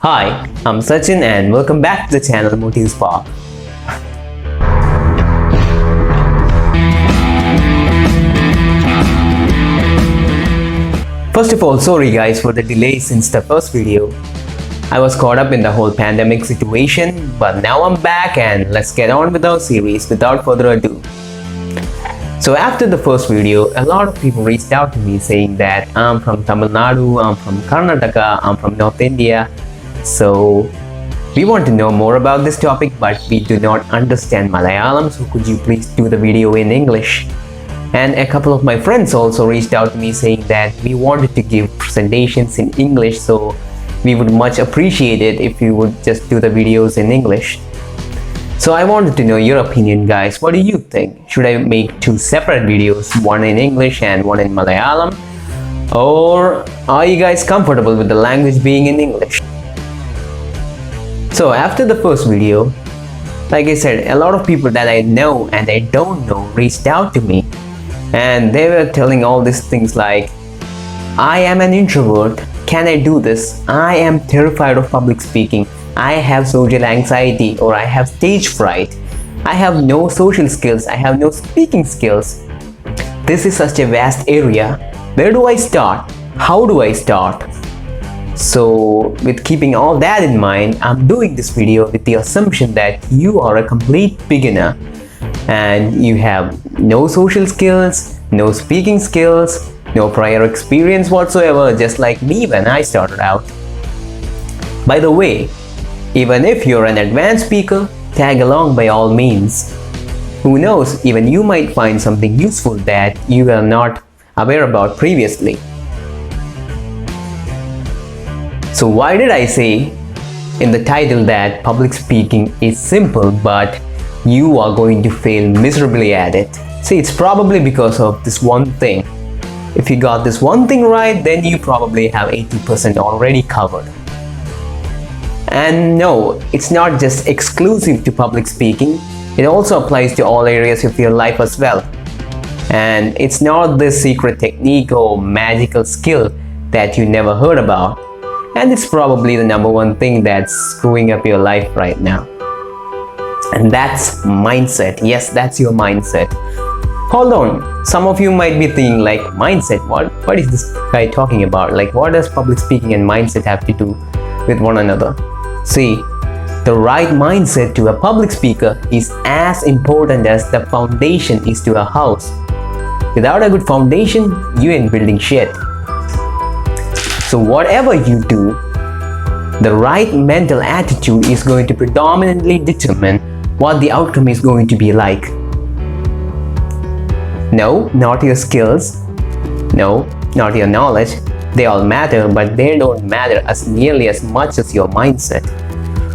Hi, I'm Sachin and welcome back to the channel Motive Spark. First of all, sorry guys for the delay since the first video. I was caught up in the whole pandemic situation, but now I'm back and let's get on with our series without further ado. So after the first video, a lot of people reached out to me saying that I'm from Tamil Nadu, I'm from Karnataka, I'm from North India. So we want to know more about this topic, but we do not understand Malayalam, so could you please do the video in English? And a couple of my friends also reached out to me saying that we wanted to give presentations in English, so we would much appreciate it if you would just do the videos in English. So I wanted to know your opinion, guys. What do you think? Should I make two separate videos, one in English and one in Malayalam? Or are you guys comfortable with the language being in English? So after the first video, like I said, a lot of people that I know and I don't know reached out to me, and they were telling all these things like, I am an introvert, can I do this? I am terrified of public speaking, I have social anxiety, or I have stage fright, I have no social skills, I have no speaking skills. This is such a vast area. Where do I start? How do I start? So with keeping all that in mind, I'm doing this video with the assumption that you are a complete beginner and you have no social skills, no speaking skills, no prior experience whatsoever, just like me when I started out. By the way, even if you're an advanced speaker, tag along by all means. Who knows, even you might find something useful that you were not aware about previously. So why did I say in the title that public speaking is simple but you are going to fail miserably at it? See, it's probably because of this one thing. If you got this one thing right, then you probably have 80% already covered. And no, it's not just exclusive to public speaking. It also applies to all areas of your life as well. And it's not this secret technique or magical skill that you never heard about. And it's probably the number one thing that's screwing up your life right now. And that's mindset. Yes, that's your mindset. Hold on. Some of you might be thinking like, mindset? What is this guy talking about? Like, what does public speaking and mindset have to do with one another? See, the right mindset to a public speaker is as important as the foundation is to a house. Without a good foundation, you ain't building shit. So whatever you do, the right mental attitude is going to predominantly determine what the outcome is going to be like. No, not your skills. No, not your knowledge. They all matter, but they don't matter as nearly as much as your mindset.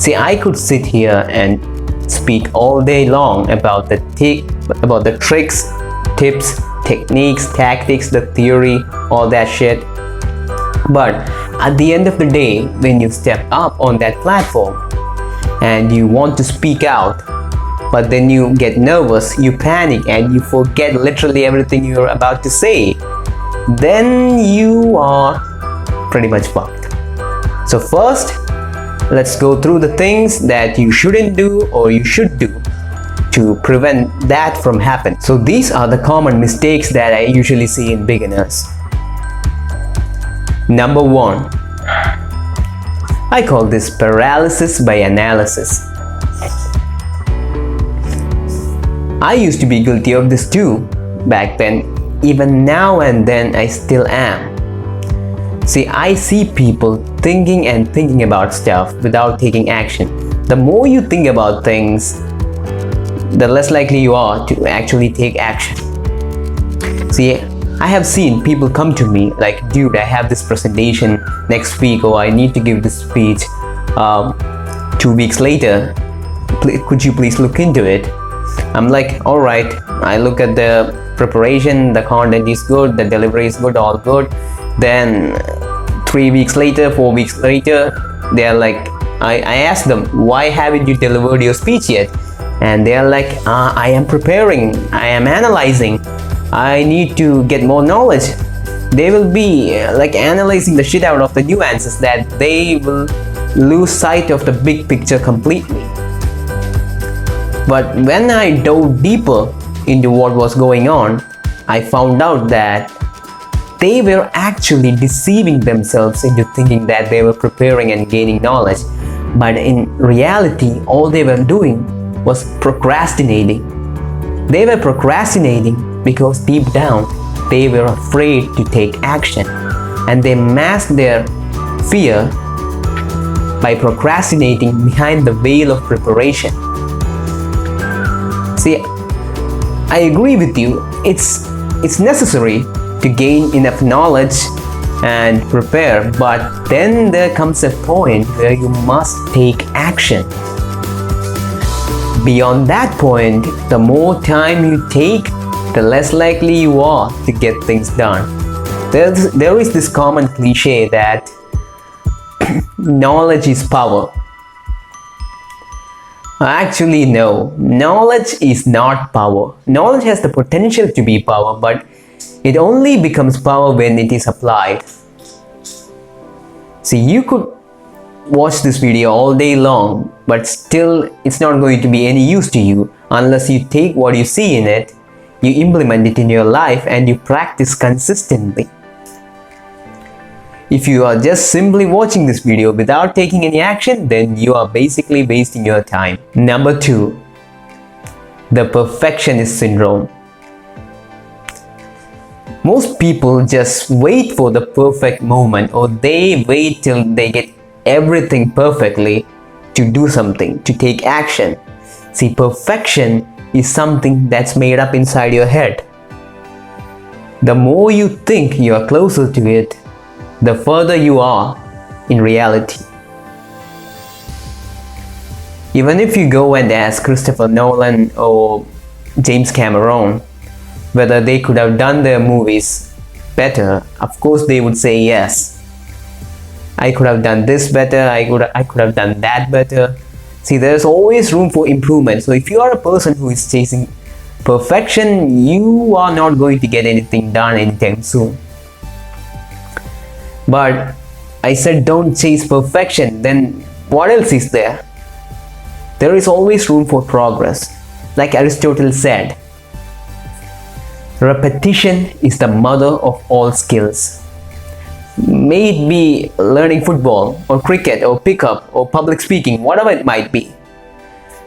See, I could sit here and speak all day long about the tricks, tips, techniques, tactics, the theory, all that shit. But at the end of the day, when you step up on that platform and you want to speak out, but then you get nervous, you panic, and you forget literally everything you're about to say, then you are pretty much fucked. So first, let's go through the things that you shouldn't do or you should do to prevent that from happening. So these are the common mistakes that I usually see in beginners. Number 1. I call this paralysis by analysis. I used to be guilty of this too back then. Even now and then I still am. See, I see people thinking about stuff without taking action. The more you think about things, the less likely you are to actually take action. See, I have seen people come to me like, dude, I have this presentation next week, or I need to give this speech 2 weeks later. Could you please look into it? I'm like, alright. I look at the preparation, the content is good, the delivery is good, all good. Then 3 weeks later, 4 weeks later, they're like, I asked them, why haven't you delivered your speech yet? And they're like, I am preparing, I am analyzing, I need to get more knowledge. They will be like analyzing the shit out of the nuances that they will lose sight of the big picture completely. But when I dove deeper into what was going on, I found out that they were actually deceiving themselves into thinking that they were preparing and gaining knowledge. But in reality, all they were doing was procrastinating. They were procrastinating because deep down, they were afraid to take action. And they masked their fear by procrastinating behind the veil of preparation. See, I agree with you. It's necessary to gain enough knowledge and prepare, but then there comes a point where you must take action. Beyond that point, the more time you take, the less likely you are to get things done. There is this common cliche that knowledge is power. Actually, no. Knowledge is not power. Knowledge has the potential to be power, but it only becomes power when it is applied. See, you could watch this video all day long, but still it's not going to be any use to you unless you take what you see in it, you implement it in your life, and you practice consistently. If you are just simply watching this video without taking any action, then you are basically wasting your time. Number 2, the Perfectionist Syndrome. Most people just wait for the perfect moment, or they wait till they get everything perfectly to do something, to take action. See, perfection is something that's made up inside your head. The more you think you are closer to it, the further you are in reality. Even if you go and ask Christopher Nolan or James Cameron whether they could have done their movies better, of course they would say yes. I could have done this better, I could have done that better. See, there's always room for improvement. So if you are a person who is chasing perfection, you are not going to get anything done anytime soon. But I said don't chase perfection, then what else is there? There is always room for progress. Like Aristotle said, repetition is the mother of all skills. May it be learning football or cricket or pickup or public speaking, whatever it might be.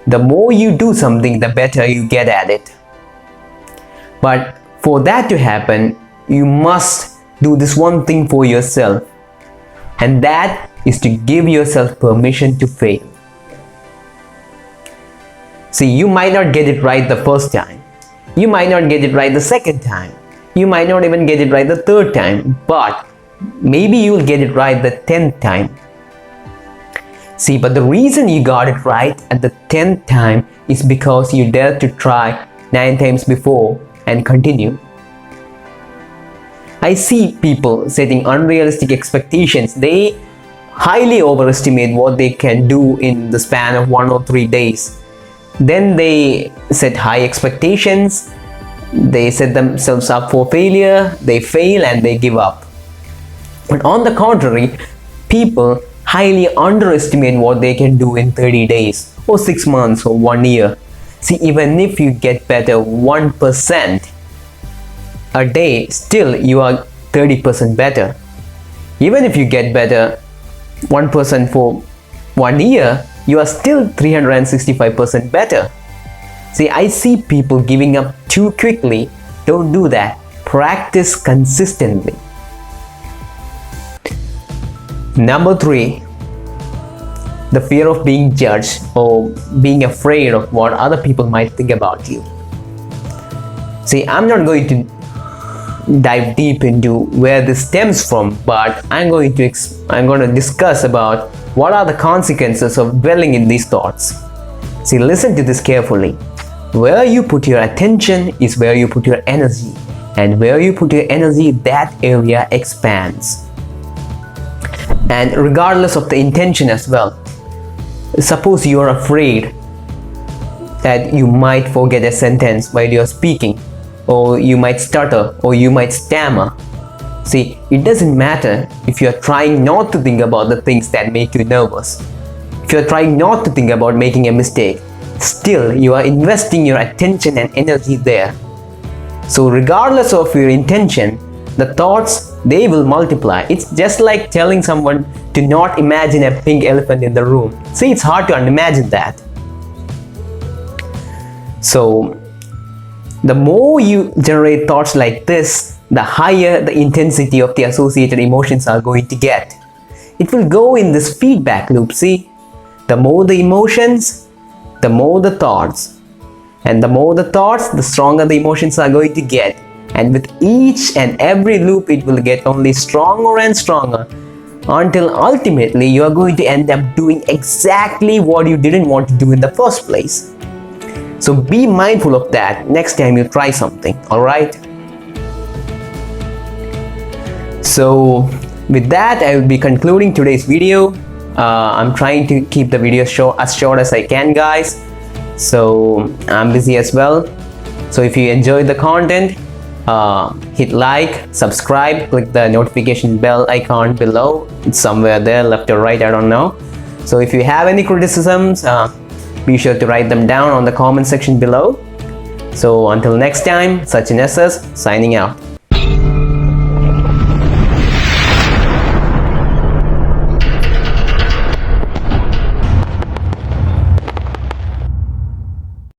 The more you do something, the better you get at it. But for that to happen, you must do this one thing for yourself, and that is to give yourself permission to fail. See, you might not get it right the first time. You might not get it right the second time. You might not even get it right the third time, but maybe you'll get it right the 10th time. See, but the reason you got it right at the 10th time is because you dared to try 9 times before and continue. I see people setting unrealistic expectations. They highly overestimate what they can do in the span of 1 or 3 days. Then they set high expectations, they set themselves up for failure, they fail and they give up. But on the contrary, people highly underestimate what they can do in 30 days or 6 months or 1 year. See, even if you get better 1% a day, still you are 30% better. Even if you get better 1% for 1 year, you are still 365% better. See, I see people giving up too quickly. Don't do that. Practice consistently. Number 3, the fear of being judged or being afraid of what other people might think about you. See, I'm not going to dive deep into where this stems from, but I'm going to discuss about what are the consequences of dwelling in these thoughts. See, listen to this carefully. Where you put your attention is where you put your energy, and where you put your energy, that area expands. And regardless of the intention as well, suppose you are afraid that you might forget a sentence while you are speaking, or you might stutter, or you might stammer. See, it doesn't matter if you're trying not to think about the things that make you nervous. If you're trying not to think about making a mistake, still you are investing your attention and energy there. So regardless of your intention, the thoughts, they will multiply. It's just like telling someone to not imagine a pink elephant in the room. See, it's hard to imagine that. So the more you generate thoughts like this, the higher the intensity of the associated emotions are going to get. It will go in this feedback loop. See, the more the emotions, the more the thoughts, and the more the thoughts, the stronger the emotions are going to get. And with each and every loop, it will get only stronger and stronger until ultimately you are going to end up doing exactly what you didn't want to do in the first place. So be mindful of that next time you try something, alright? So with that, I will be concluding today's video. I'm trying to keep the video as short as I can, guys. So I'm busy as well. So if you enjoyed the content, hit like, subscribe, click the notification bell icon below. It's somewhere there, left or right, I don't know. So if you have any criticisms, be sure to write them down on the comment section below. So until next time, Sachin SS signing out.